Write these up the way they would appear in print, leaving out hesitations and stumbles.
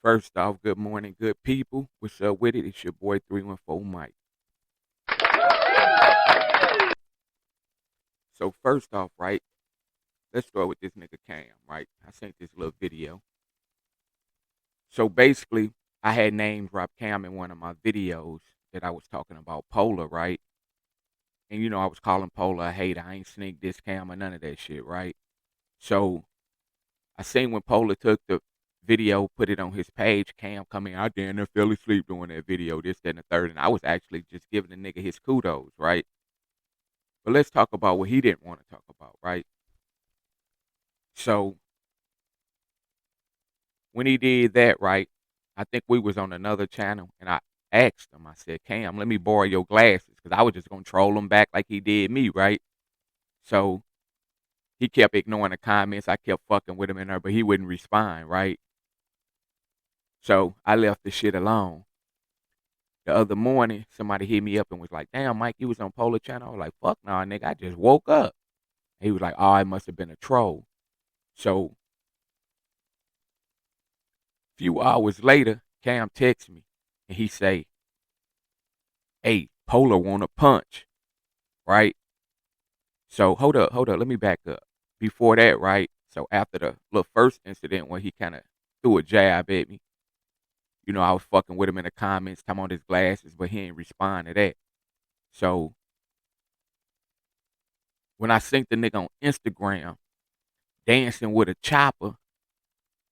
First off, good morning, good people. What's up with it? It's your boy 314 Mike. So first off, right, let's start with this nigga Cam, right? I sent this little video. So basically, I had name drop Cam in one of my videos that I was talking about Polar, right? And I was calling Polar a hater. I ain't sneak this Cam or none of that shit, right? So I seen when Polar took the video, put it on his page, Cam coming out there and I fell asleep doing that video, this, that, and the third. And I was actually just giving the nigga his kudos, right? But let's talk about what he didn't want to talk about, right? So when he did that, right, I think we was on another channel, and I asked him, I said, Cam, let me borrow your glasses, because I was just going to troll him back like he did me, right? So he kept ignoring the comments. I kept fucking with him in there, but he wouldn't respond, right? So I left the shit alone. The other morning, somebody hit me up and was like, damn, Mike, you was on Polar Channel? I was like, fuck no, nigga, I just woke up. He was like, oh, it must have been a troll. So few hours later, Cam texts me and he say, hey, Polar want a punch, right? So hold up, let me back up. Before that, right? So after the little first incident when he kind of threw a jab at me, I was fucking with him in the comments, talking about his glasses, but he ain't respond to that. So when I seen the nigga on Instagram dancing with a chopper,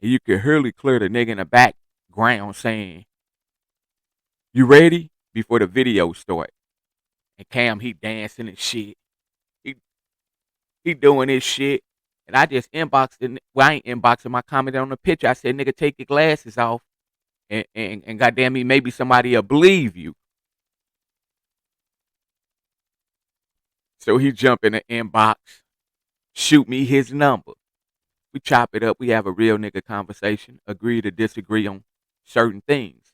and you could hardly clear the nigga in the background saying, you ready? Before the video start. And Cam, he dancing and shit. He he doing his shit. And I just inboxed it. Well, I ain't inboxing my comment on the picture. I said, nigga, take your glasses off. And goddamn me, maybe somebody will believe you. So he jump in the inbox, shoot me his number. We chop it up. We have a real nigga conversation. Agree to disagree on certain things.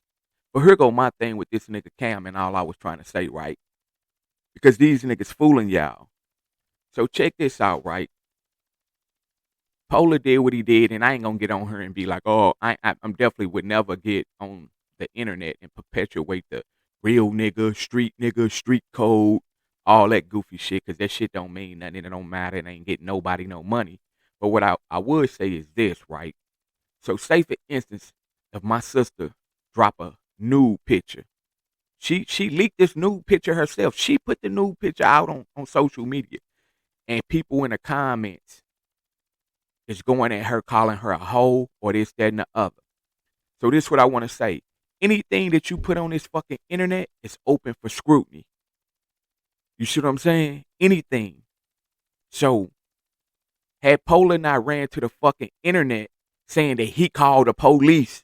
But here go my thing with this nigga Cam and all I was trying to say, right? Because these niggas fooling y'all. So check this out, right? Polar did what he did, and I ain't gonna get on her and be like, oh, I'm definitely would never get on the internet and perpetuate the real nigga, street code, all that goofy shit, because that shit don't mean nothing. It don't matter. It ain't getting nobody no money. But what I would say is this, right? So say for instance, if my sister drop a nude picture, she leaked this nude picture herself. She put the nude picture out on social media, and people in the comments is going at her, calling her a hoe or this, that, and the other. So this is what I want to say. Anything that you put on this fucking internet is open for scrutiny. You see what I'm saying? Anything. So had Polar not ran to the fucking internet saying that he called the police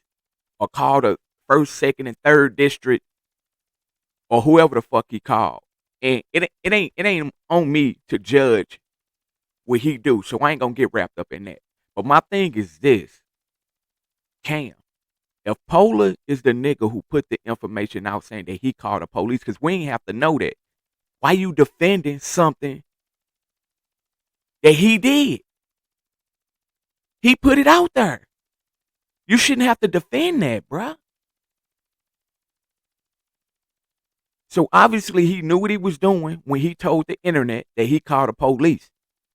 or called the first, second, and third district or whoever the fuck he called, and it ain't on me to judge what he do. So I ain't gonna get wrapped up in that. But my thing is this, Cam. If Polar is the nigga who put the information out saying that he called the police, because we ain't have to know that. Why you defending something that he did? He put it out there. You shouldn't have to defend that, bruh. So obviously he knew what he was doing when he told the internet that he called the police.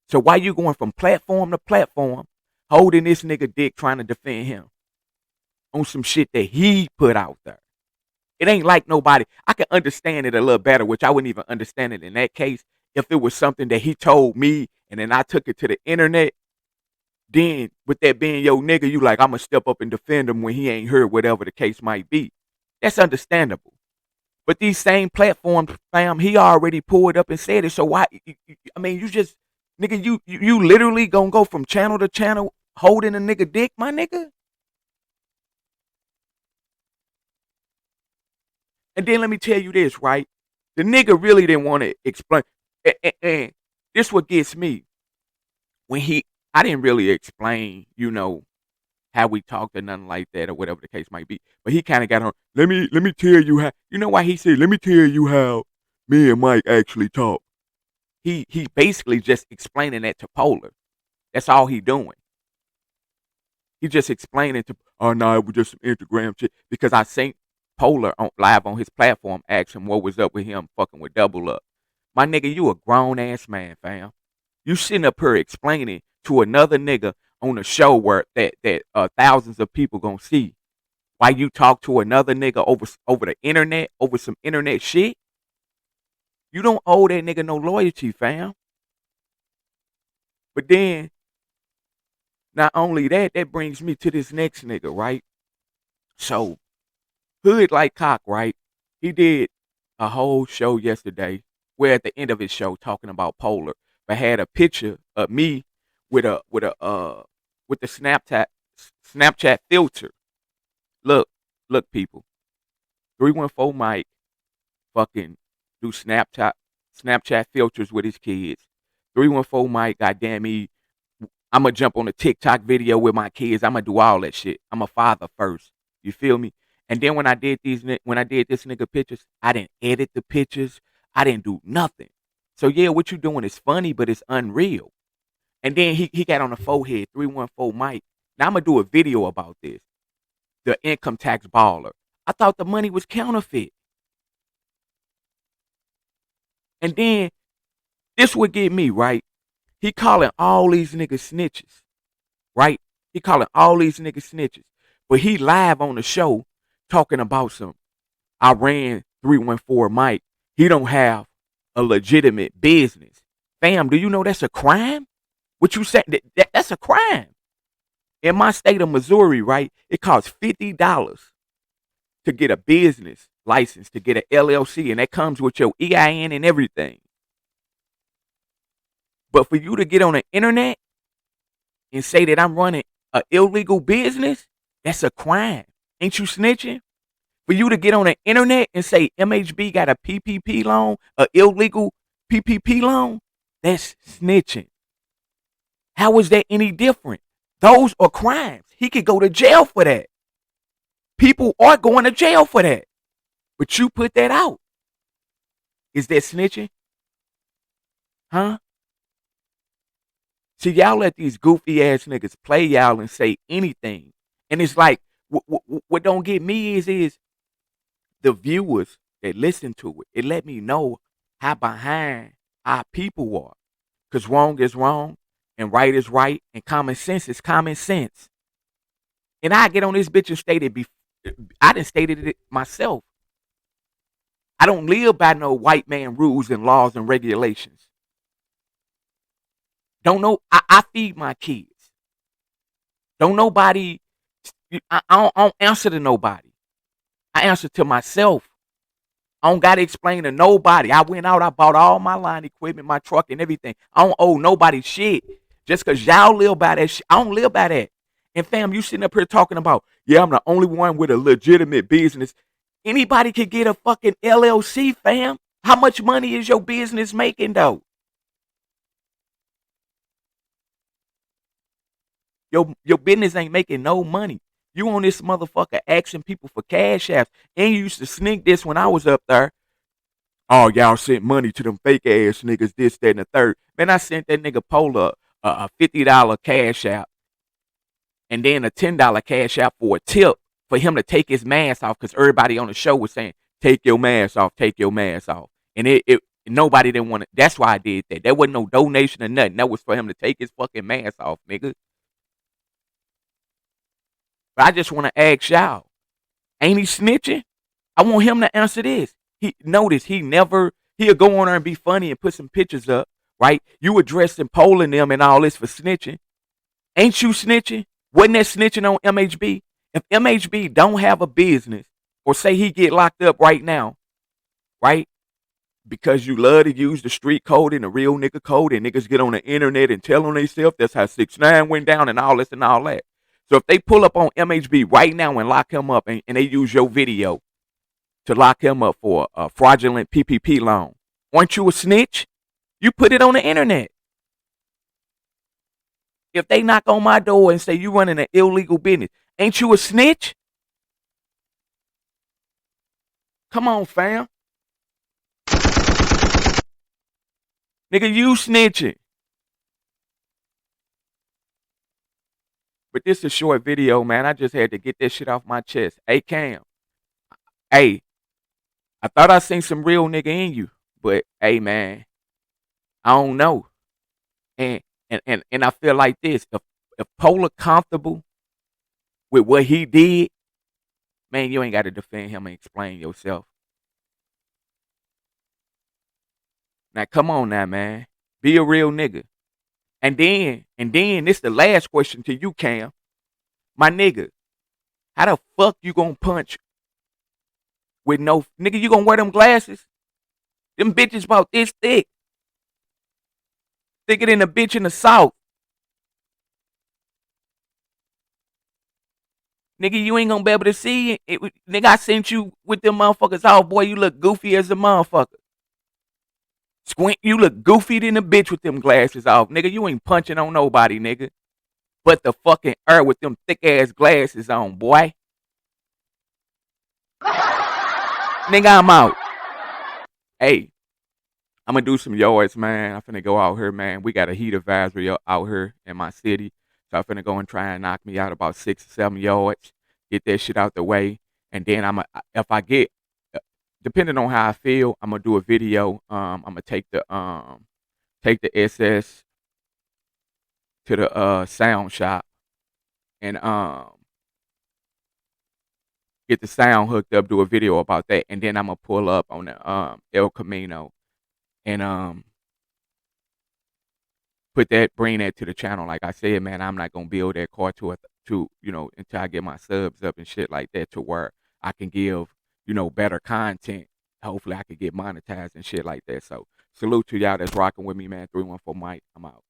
So why you going from platform to platform holding this nigga dick trying to defend him on some shit that he put out there? It ain't like nobody. I can understand it a little better, which I wouldn't even understand it in that case if it was something that he told me and then I took it to the internet. Then, with that being your nigga, you like, I'm going to step up and defend him when he ain't heard whatever the case might be. That's understandable. But these same platforms, fam, he already pulled up and said it. So why? I mean, you just, nigga, you literally going to go from channel to channel holding a nigga dick, my nigga? And then let me tell you this, right? The nigga really didn't want to explain. And this what gets me. When I didn't really explain, how we talked or nothing like that or whatever the case might be. But he kind of got on, let me tell you how, you know why he said, let me tell you how me and Mike actually talk. He basically just explaining that to Polar. That's all he doing. He just explaining to, oh no, it was just some Instagram shit. Because I seen Polar on live on his platform ask him what was up with him fucking with Double Up. My nigga, you a grown ass man, fam. You sitting up here explaining to another nigga on a show where that thousands of people gonna see why you talk to another nigga over the internet over some internet shit. You don't owe that nigga no loyalty, fam. But then, not only that, that brings me to this next nigga, right? So, Hood Like Cock, right? He did a whole show yesterday where at the end of his show talking about Polar, but had a picture of me with the Snapchat filter. Look, look, people. 314 Mike fucking do Snapchat filters with his kids. 314 Mike, goddamn me, I'ma jump on a TikTok video with my kids. I'ma do all that shit. I'm a father first. You feel me? And then when I did this nigga pictures, I didn't edit the pictures. I didn't do nothing. So yeah, what you doing is funny, but it's unreal. And then he got on the forehead, 314 Mike. Now I'm gonna do a video about this. The income tax baller. I thought the money was counterfeit. And then this would get me, right? He calling all these niggas snitches, right? He calling all these niggas snitches. But he live on the show talking about some, I ran 314 Mike. He don't have a legitimate business. Fam, do you know that's a crime? What you said, that's a crime. In my state of Missouri, right, it costs $50 to get a business license, to get an LLC, and that comes with your EIN and everything. But for you to get on the internet and say that I'm running an illegal business, that's a crime. Ain't you snitching? For you to get on the internet and say MHB got a PPP loan, an illegal PPP loan, that's snitching. How is that any different? Those are crimes. He could go to jail for that. People are going to jail for that. But you put that out. Is that snitching? Huh? See, y'all let these goofy ass niggas play y'all and say anything. And it's like, what don't get me is the viewers that listen to it. It let me know how behind our people are. Because wrong is wrong, and right is right, and common sense is common sense. And I get on this bitch and state it I done stated it myself. I don't live by no white man rules and laws and regulations. Don't know. I feed my kids. Don't nobody. I don't answer to nobody. I answer to myself. I don't gotta explain to nobody. I went out. I bought all my line equipment, my truck, and everything. I don't owe nobody shit. Just cause y'all live by that shit. I don't live by that. And fam, you sitting up here talking about, yeah, I'm the only one with a legitimate business. Anybody could get a fucking LLC, fam. How much money is your business making though? Your business ain't making no money. You on this motherfucker asking people for cash apps. And you used to sneak this when I was up there. Oh, y'all sent money to them fake ass niggas, this, that, and the third. Man, I sent that nigga Polar a $50 cash app and then a $10 cash app for a tip for him to take his mask off because everybody on the show was saying, take your mask off, take your mask off. And nobody didn't want to. That's why I did that. There wasn't no donation or nothing. That was for him to take his fucking mask off, nigga. But I just want to ask y'all, ain't he snitching? I want him to answer this. He'll go on there and be funny and put some pictures up, right? You addressing polling them and all this for snitching. Ain't you snitching? Wasn't that snitching on MHB? If MHB don't have a business or say he get locked up right now, right? Because you love to use the street code and the real nigga code and niggas get on the internet and tell on themselves that's how 6ix9ine went down and all this and all that. So if they pull up on MHB right now and lock him up and they use your video to lock him up for a fraudulent PPP loan, aren't you a snitch? You put it on the internet. If they knock on my door and say you running an illegal business, ain't you a snitch? Come on, fam. Nigga, you snitching. But this is a short video, man. I just had to get that shit off my chest. Hey, Cam. Hey, I thought I seen some real nigga in you, but hey, man, I don't know. And and I feel like this: if Polar comfortable with what he did, man, you ain't got to defend him and explain yourself. Now, come on, now, man, be a real nigga. And then this the last question to you, Cam, my nigga. How the fuck you gonna punch with no nigga? You gonna wear them glasses? Them bitches about this thick, thicker than a bitch in the south. Nigga, you ain't gonna be able to see it. Nigga, I sent you with them motherfuckers off, boy. You look goofy as a motherfucker. Squint, you look goofy than a bitch with them glasses off. Nigga, you ain't punching on nobody, nigga. But the fucking air with them thick ass glasses on, boy. Nigga, I'm out. Hey, I'm gonna do some yards, man. I'm finna go out here, man. We got a heat advisory out here in my city. So I'm finna go and try and knock me out about 6 or 7 yards. Get that shit out the way. And then if I get, depending on how I feel, I'm gonna do a video. I'm gonna take the SS to the sound shop and get the sound hooked up, do a video about that, and then I'm gonna pull up on the El Camino and bring that to the channel. Like I said, man, I'm not gonna build that car to until I get my subs up and shit like that to where I can give better content. Hopefully I could get monetized and shit like that. So salute to y'all that's rocking with me, man. 314 Mike. I'm out.